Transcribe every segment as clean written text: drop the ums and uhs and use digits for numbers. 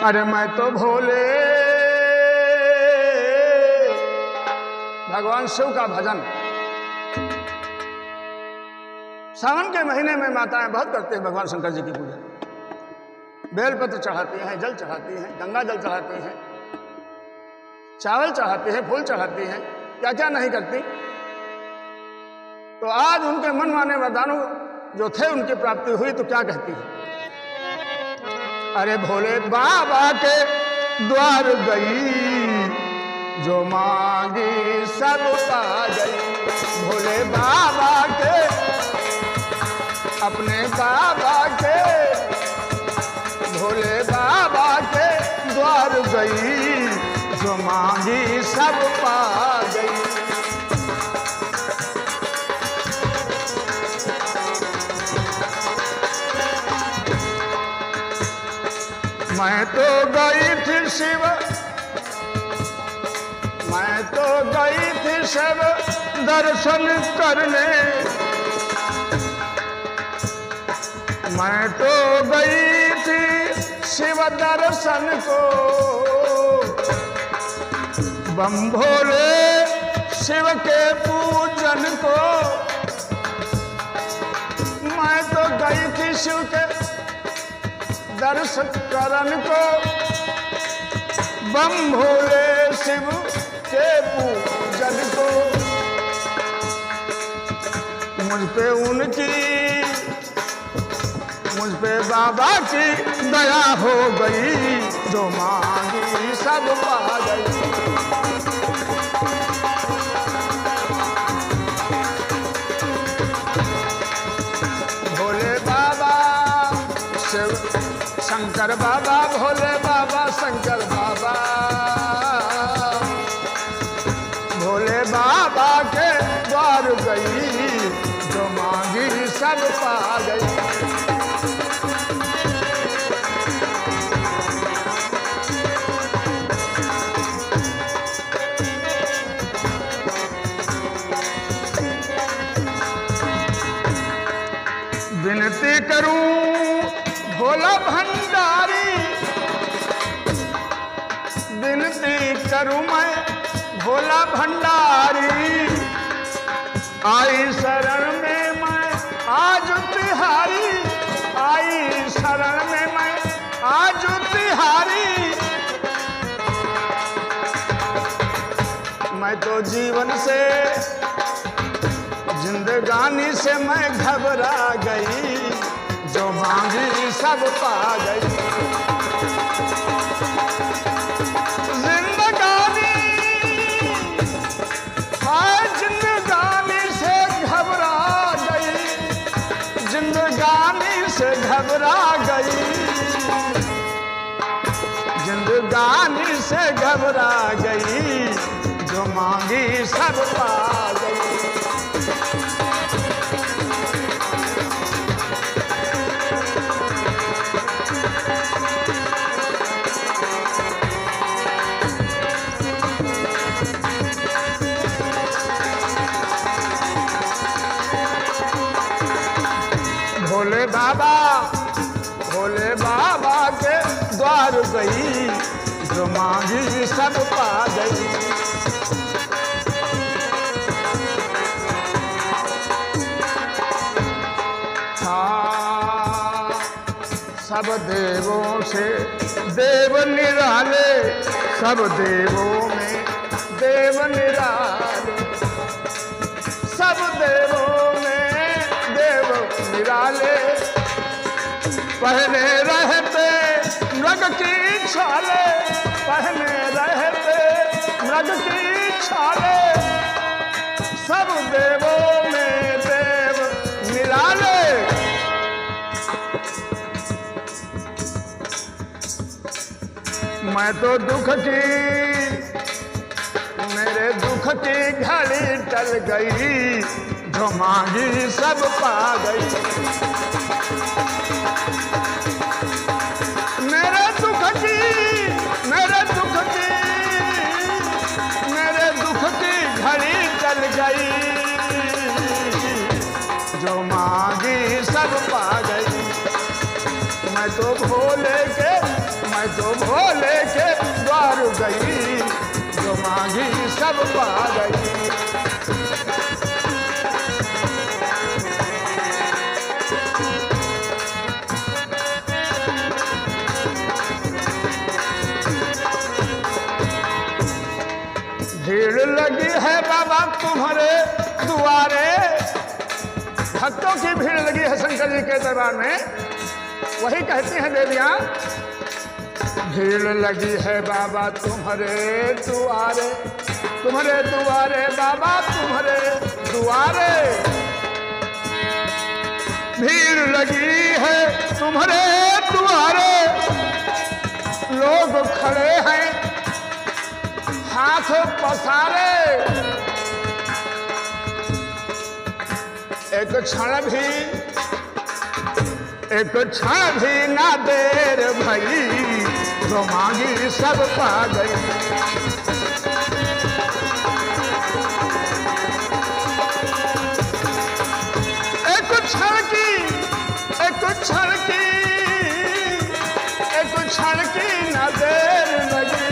अरे मैं तो भोले भगवान शिव का भजन। सावन के महीने में माताएं बहुत करते हैं भगवान शंकर जी की पूजा। बेलपत्र चढ़ाती हैं, जल चढ़ाती हैं, गंगा जल चढ़ाती हैं, चावल चढ़ाती हैं, फूल चढ़ाती हैं, क्या क्या नहीं करती। तो आज उनके मन माने वरदानों जो थे उनकी प्राप्ति हुई तो क्या कहती है? अरे भोले बाबा के द्वार गई, जो मांगी सब पा गई। भोले बाबा के, अपने बाबा के, भोले बाबा के द्वार गई, जो मांगी सब पा गई। मैं तो गई थी शिव, मैं तो गई थी शिव दर्शन करने, मैं तो गई थी शिव दर्शन को। बम भोले शिव के पूजन को, मैं तो गई थी शिव के दर्शन करन को। बम भोले शिव के पूजन को। मुझ पे उनकी, मुझ पे बाबा की दया हो गई, जो मांगी सब पा गई। भोले बाबा शिव शंकर बाबा, भोले बाबा शंकर बाबा, भोले बाबा के द्वार गई, जो मांगी सब पा गई। विनती करूं भोला भंडारी, विनती करूं मैं भोला भंडारी। आई शरण में मैं आज तिहारी, आई शरण में मैं आज तिहारी। मैं तो जीवन से, जिंदगानी से मैं घबरा गई, जो मांगी सब पा गई। जिंदगानी, हाय जिंदगानी से घबरा गई, जिंदगानी से घबरा गई, जिंदगानी से घबरा गई, जो मांगी सब पा गई। भोले बाबा, भोले बाबा के द्वार गई, जो मांगी सब पा गई। हाँ, सब देवों से देव निराले, सब देवों में देव निराले, सब देवों में देव निराले। पहने रहते मृग की छाले, पहने रहते मृग की छाले, सब देवों में देव निराले। मैं तो दुख की, मेरे दुख की घड़ी टल गई, जो मांगी सब पा गई। मेरे दुख की, मेरे दुख की, मेरे दुख की घड़ी टल गई, जो मांगी सब पा गई। मैं तो भोले के, मैं तो भोले के द्वार गई, जो मांगी सब पा गई। भीड़ लगी है बाबा तुम्हारे दुआरे, भक्तों की भीड़ लगी है शंकर जी के दरबार में। वही कहती हैं देवियां, भीड़ लगी है बाबा तुम्हारे दुआरे, तुम्हारे दुआरे बाबा तुम्हारे दुआरे। भीड़ लगी है तुम्हारे दुआरे, लोग खड़े हैं हाथ पसारे। एक क्षण भी ना देर भई, जो मांगी सब पा गई। एक क्षण की ना देर लगी,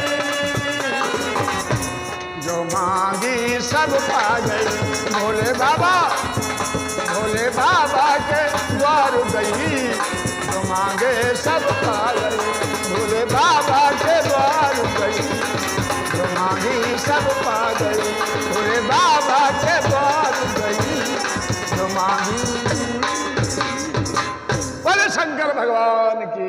जो मांगी सब पा गई। भोले बाबा के द्वार गई, जो मांगे सब पा गई। भोले बाबा के द्वार गई, जो मांगी सब पा गई। भोले बाबा के द्वार गई, जो मांगी। बोले शंकर भगवान की।